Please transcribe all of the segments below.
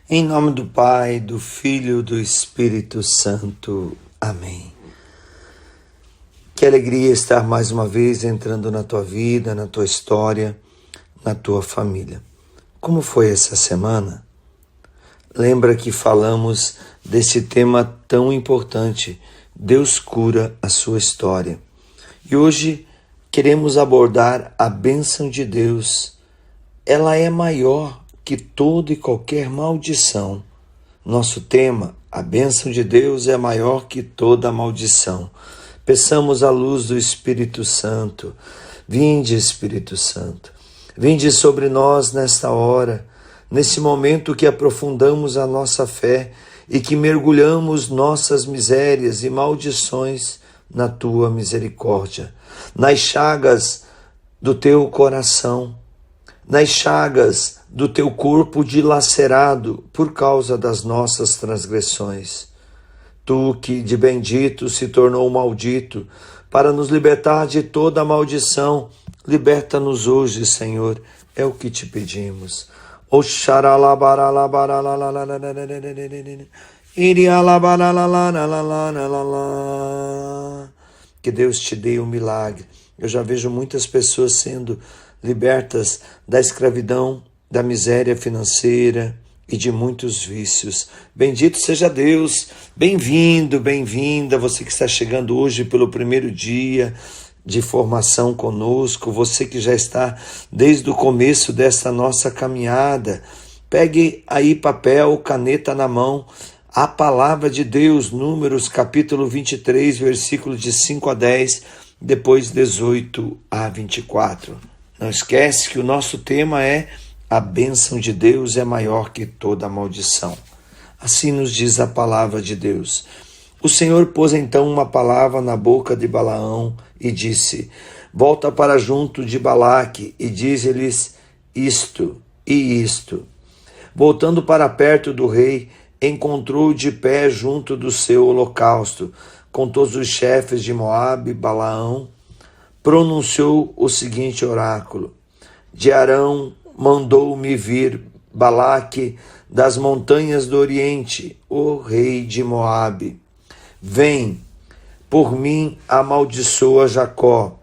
Em nome do Pai, do Filho e do Espírito Santo. Amém. Que alegria estar mais uma vez entrando na tua vida, na tua história, na tua família. Como foi essa semana? Lembra que falamos desse tema tão importante, Deus cura a sua história. E hoje queremos abordar a bênção de Deus. Ela é maior que toda e qualquer maldição. Nosso tema, a bênção de Deus é maior que toda maldição. Peçamos a luz do Espírito Santo. Vinde, Espírito Santo. Vinde sobre nós nesta hora, nesse momento que aprofundamos a nossa fé e que mergulhamos nossas misérias e maldições na tua misericórdia, nas chagas do teu coração, nas chagas do teu corpo dilacerado por causa das nossas transgressões. Tu que de bendito se tornou maldito, para nos libertar de toda maldição, liberta-nos hoje, Senhor, é o que te pedimos. Que Deus te dê um milagre. Eu já vejo muitas pessoas sendo libertas da escravidão, da miséria financeira e de muitos vícios. Bendito seja Deus. Bem-vindo, bem-vinda, você que está chegando hoje pelo primeiro dia de formação conosco, você que já está desde o começo dessa nossa caminhada. Pegue aí papel, caneta na mão, a palavra de Deus, Números capítulo 23, versículos de 5 a 10, depois 18 a 24. Não esquece que o nosso tema é a bênção de Deus é maior que toda maldição. Assim nos diz a palavra de Deus. O Senhor pôs então uma palavra na boca de Balaão e disse: volta para junto de Balaque e diz-lhes isto e isto. Voltando para perto do rei, encontrou de pé junto do seu holocausto, com todos os chefes de Moabe, Balaão pronunciou o seguinte oráculo: de Arão mandou-me vir Balaque das montanhas do Oriente, o rei de Moabe. Vem, por mim amaldiçoa Jacó.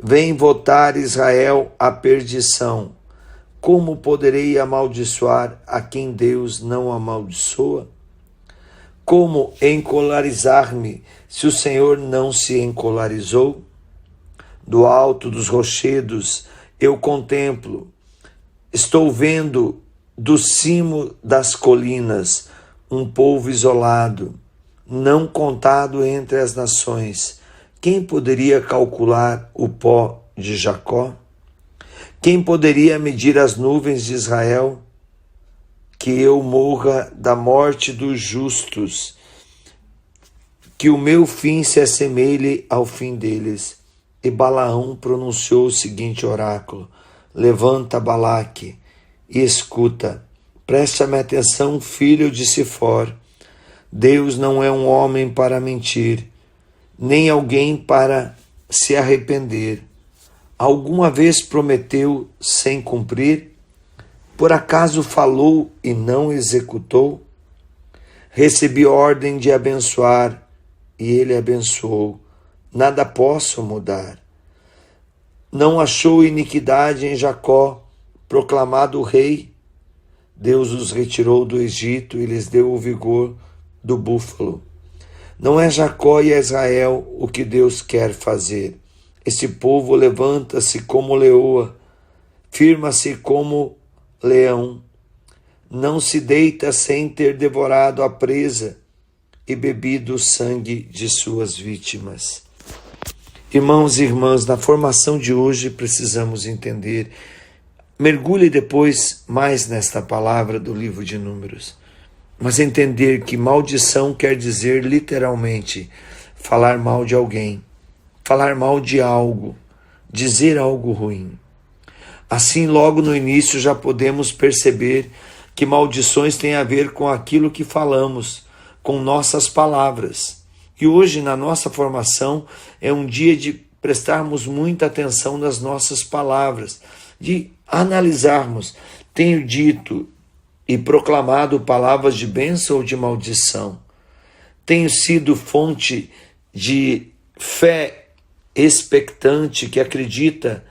Vem votar Israel à perdição. Como poderei amaldiçoar a quem Deus não amaldiçoa? Como encolarizar-me se o Senhor não se encolarizou? Do alto dos rochedos eu contemplo, estou vendo do cimo das colinas um povo isolado, não contado entre as nações. Quem poderia calcular o pó de Jacó? Quem poderia medir as nuvens de Israel? Que eu morra da morte dos justos, que o meu fim se assemelhe ao fim deles. E Balaão pronunciou o seguinte oráculo: levanta, Balaque, e escuta. Preste-me atenção, filho de Sifor. Deus não é um homem para mentir, nem alguém para se arrepender. Alguma vez prometeu sem cumprir? Por acaso falou e não executou? Recebi ordem de abençoar, e ele abençoou. Nada posso mudar. Não achou iniquidade em Jacó, proclamado rei? Deus os retirou do Egito e lhes deu o vigor do búfalo. Não é Jacó e Israel o que Deus quer fazer. Esse povo levanta-se como leoa, firma-se como leão. Não se deita sem ter devorado a presa e bebido o sangue de suas vítimas. Irmãos e irmãs, na formação de hoje precisamos entender, mergulhe depois mais nesta palavra do livro de Números, mas entender que maldição quer dizer literalmente falar mal de alguém, falar mal de algo, dizer algo ruim. Assim, logo no início já podemos perceber que maldições têm a ver com aquilo que falamos, com nossas palavras. E hoje, na nossa formação, é um dia de prestarmos muita atenção nas nossas palavras, de analisarmos. Tenho dito e proclamado palavras de bênção ou de maldição? Tenho sido fonte de fé expectante que acredita,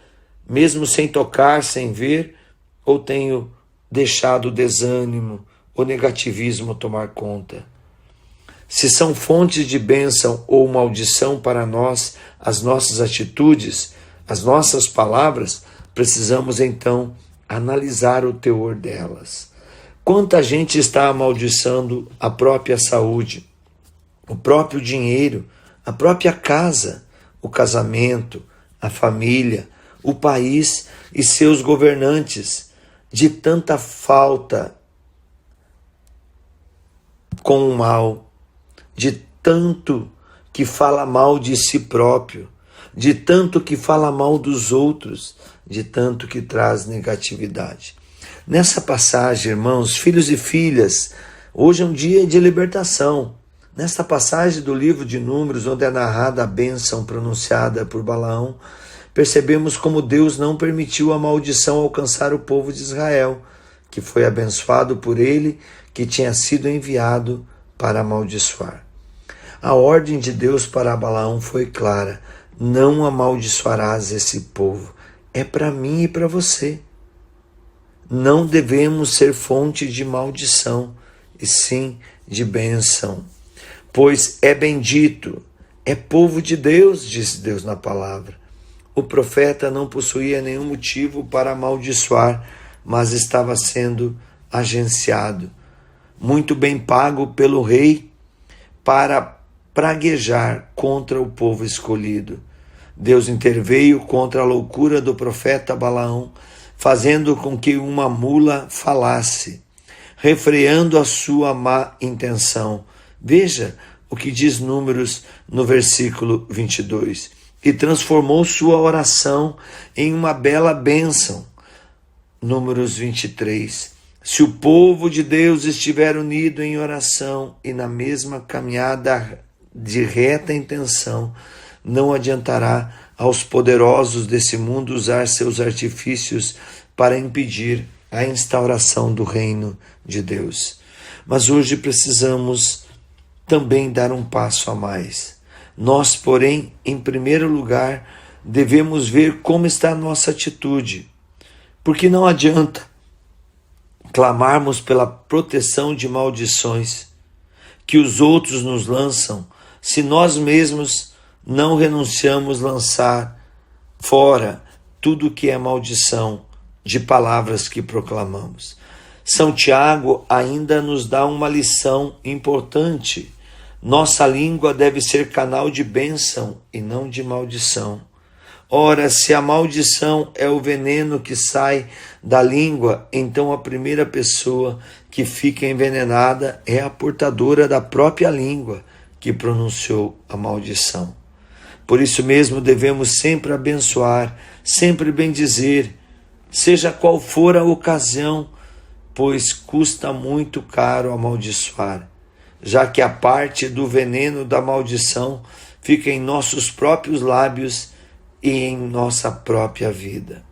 mesmo sem tocar, sem ver, ou tenho deixado o desânimo, o negativismo tomar conta? Se são fontes de bênção ou maldição para nós, as nossas atitudes, as nossas palavras, precisamos então analisar o teor delas. Quanta gente está amaldiçando a própria saúde, o próprio dinheiro, a própria casa, o casamento, a família, o país e seus governantes, de tanta falta com o mal, de tanto que fala mal de si próprio, de tanto que fala mal dos outros, de tanto que traz negatividade. Nessa passagem, irmãos, filhos e filhas, hoje é um dia de libertação. Nesta passagem do livro de Números, onde é narrada a bênção pronunciada por Balaão, percebemos como Deus não permitiu a maldição alcançar o povo de Israel, que foi abençoado por ele, que tinha sido enviado para amaldiçoar. A ordem de Deus para Balaão foi clara: não amaldiçoarás esse povo. É para mim e para você. Não devemos ser fonte de maldição, e sim de bênção. Pois é bendito, é povo de Deus, disse Deus na palavra. O profeta não possuía nenhum motivo para amaldiçoar, mas estava sendo agenciado, muito bem pago pelo rei, para praguejar contra o povo escolhido. Deus interveio contra a loucura do profeta Balaão, fazendo com que uma mula falasse, refreando a sua má intenção. Veja o que diz Números no versículo 22. E transformou sua oração em uma bela bênção. Números 23. Se o povo de Deus estiver unido em oração e na mesma caminhada de reta intenção, não adiantará aos poderosos desse mundo usar seus artifícios para impedir a instauração do reino de Deus. Mas hoje precisamos também dar um passo a mais. Nós, porém, em primeiro lugar, devemos ver como está a nossa atitude, porque não adianta clamarmos pela proteção de maldições que os outros nos lançam, se nós mesmos não renunciamos lançar fora tudo que é maldição de palavras que proclamamos. São Tiago ainda nos dá uma lição importante. Nossa língua deve ser canal de bênção e não de maldição. Ora, se a maldição é o veneno que sai da língua, então a primeira pessoa que fica envenenada é a portadora da própria língua que pronunciou a maldição. Por isso mesmo devemos sempre abençoar, sempre bendizer, seja qual for a ocasião, pois custa muito caro amaldiçoar, já que a parte do veneno da maldição fica em nossos próprios lábios e em nossa própria vida.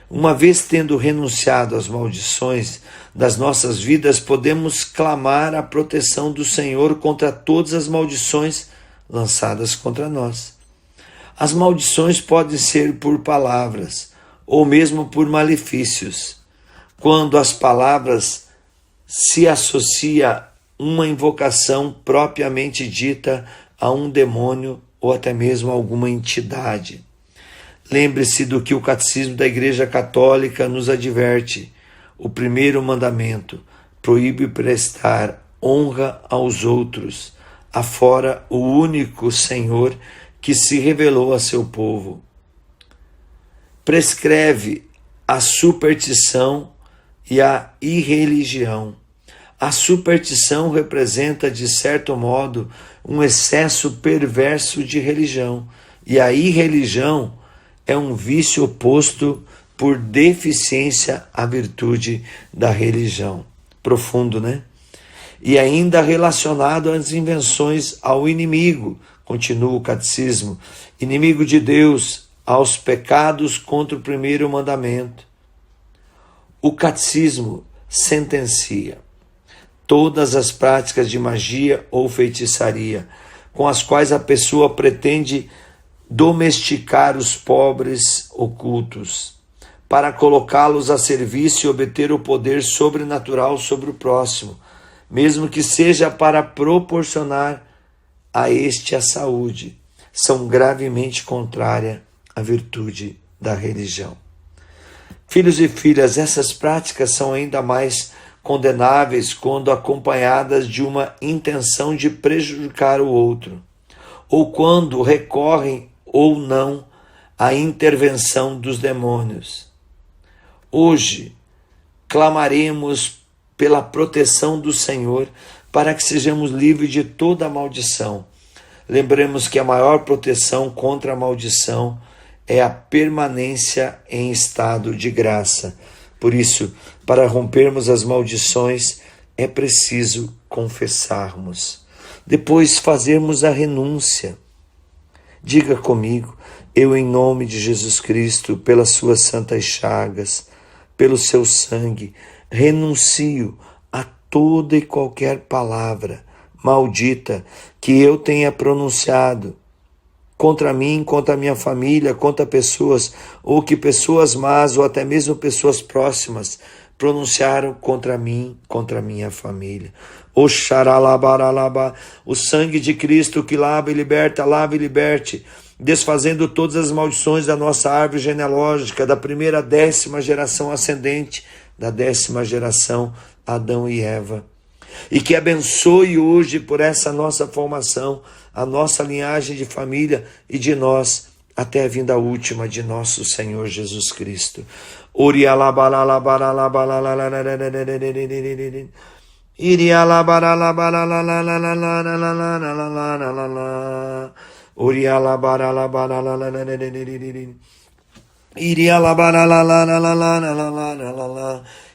Uma vez tendo renunciado às maldições das nossas vidas, podemos clamar a proteção do Senhor contra todas as maldições lançadas contra nós. As maldições podem ser por palavras ou mesmo por malefícios. Quando as palavras se associa uma invocação propriamente dita a um demônio ou até mesmo a alguma entidade. Lembre-se do que o Catecismo da Igreja Católica nos adverte. O primeiro mandamento proíbe prestar honra aos outros, afora o único Senhor que se revelou a seu povo. Prescreve a superstição e a irreligião. A superstição representa, de certo modo, um excesso perverso de religião, e a irreligião é um vício oposto por deficiência à virtude da religião. Profundo, né? E ainda relacionado às invenções ao inimigo, continua o catecismo, inimigo de Deus, aos pecados contra o primeiro mandamento. O catecismo sentencia todas as práticas de magia ou feitiçaria, com as quais a pessoa pretende domesticar os pobres ocultos, para colocá-los a serviço e obter o poder sobrenatural sobre o próximo, mesmo que seja para proporcionar a este a saúde, são gravemente contrárias à virtude da religião. Filhos e filhas, essas práticas são ainda mais condenáveis quando acompanhadas de uma intenção de prejudicar o outro, ou quando recorrem ou não à intervenção dos demônios. Hoje, clamaremos pela proteção do Senhor para que sejamos livres de toda maldição. Lembremos que a maior proteção contra a maldição é a permanência em estado de graça. Por isso, para rompermos as maldições, é preciso confessarmos. Depois, fazermos a renúncia. Diga comigo: eu, em nome de Jesus Cristo, pelas suas santas chagas, pelo seu sangue, renuncio a toda e qualquer palavra maldita que eu tenha pronunciado contra mim, contra a minha família, contra pessoas, ou que pessoas más, ou até mesmo pessoas próximas, pronunciaram contra mim, contra a minha família. Oxaralabaralaba, o sangue de Cristo que lava e liberte, desfazendo todas as maldições da nossa árvore genealógica, da primeira à 10ª geração ascendente, da 10ª geração Adão e Eva. E que abençoe hoje por essa nossa formação, a nossa linhagem de família e de nós, até a vinda última de nosso Senhor Jesus Cristo.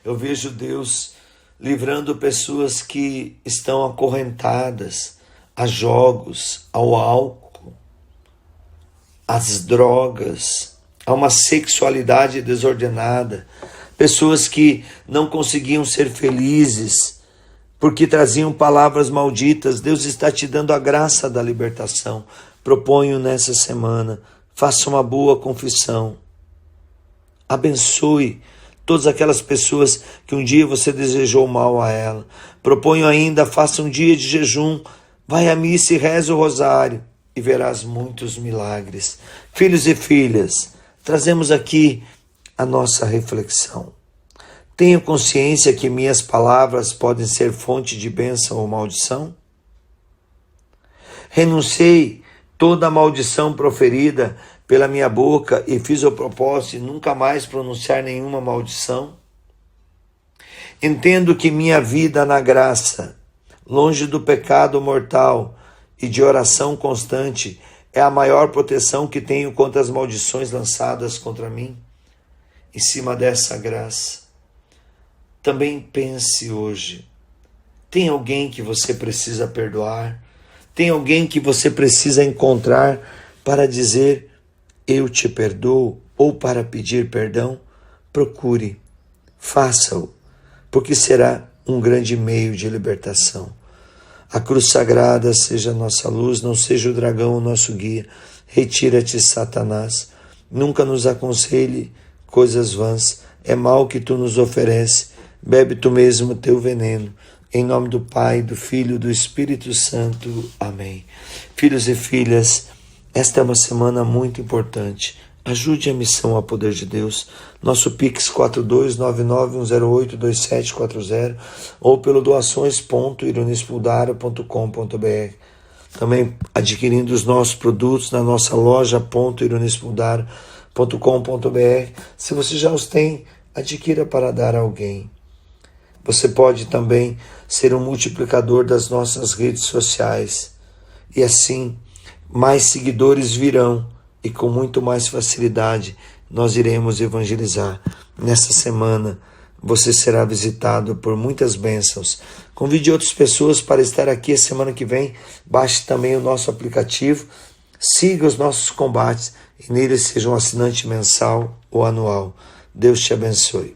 Eu vejo Deus livrando pessoas que estão acorrentadas a jogos, ao álcool, às drogas, a uma sexualidade desordenada, pessoas que não conseguiam ser felizes porque traziam palavras malditas. Deus está te dando a graça da libertação. Proponho nessa semana, faça uma boa confissão, abençoe todas aquelas pessoas que um dia você desejou mal a ela. Proponho ainda, faça um dia de jejum, vai à missa e reza o rosário e verás muitos milagres. Filhos e filhas, trazemos aqui a nossa reflexão. Tenho consciência que minhas palavras podem ser fonte de bênção ou maldição? Renunciei toda a maldição proferida pela minha boca e fiz o propósito de nunca mais pronunciar nenhuma maldição? Entendo que minha vida na graça, longe do pecado mortal e de oração constante, é a maior proteção que tenho contra as maldições lançadas contra mim. Em cima dessa graça, também pense hoje: tem alguém que você precisa perdoar? Tem alguém que você precisa encontrar para dizer eu te perdoo, ou para pedir perdão? Procure, faça-o, porque será um grande meio de libertação. A cruz sagrada seja a nossa luz, não seja o dragão o nosso guia. Retira-te, Satanás. Nunca nos aconselhe coisas vãs. É mal que tu nos oferece. Bebe tu mesmo teu veneno. Em nome do Pai, do Filho e do Espírito Santo. Amém. Filhos e filhas, esta é uma semana muito importante. Ajude a missão ao poder de Deus. Nosso Pix 42991082740 ou pelo doações.ironispudaro.com.br. Também adquirindo os nossos produtos na nossa loja.ironispudaro.com.br. Se você já os tem, adquira para dar a alguém. Você pode também ser um multiplicador das nossas redes sociais. E assim, mais seguidores virão e com muito mais facilidade nós iremos evangelizar. Nessa semana você será visitado por muitas bênçãos. Convide outras pessoas para estar aqui a semana que vem. Baixe também o nosso aplicativo, siga os nossos combates e nele seja um assinante mensal ou anual. Deus te abençoe.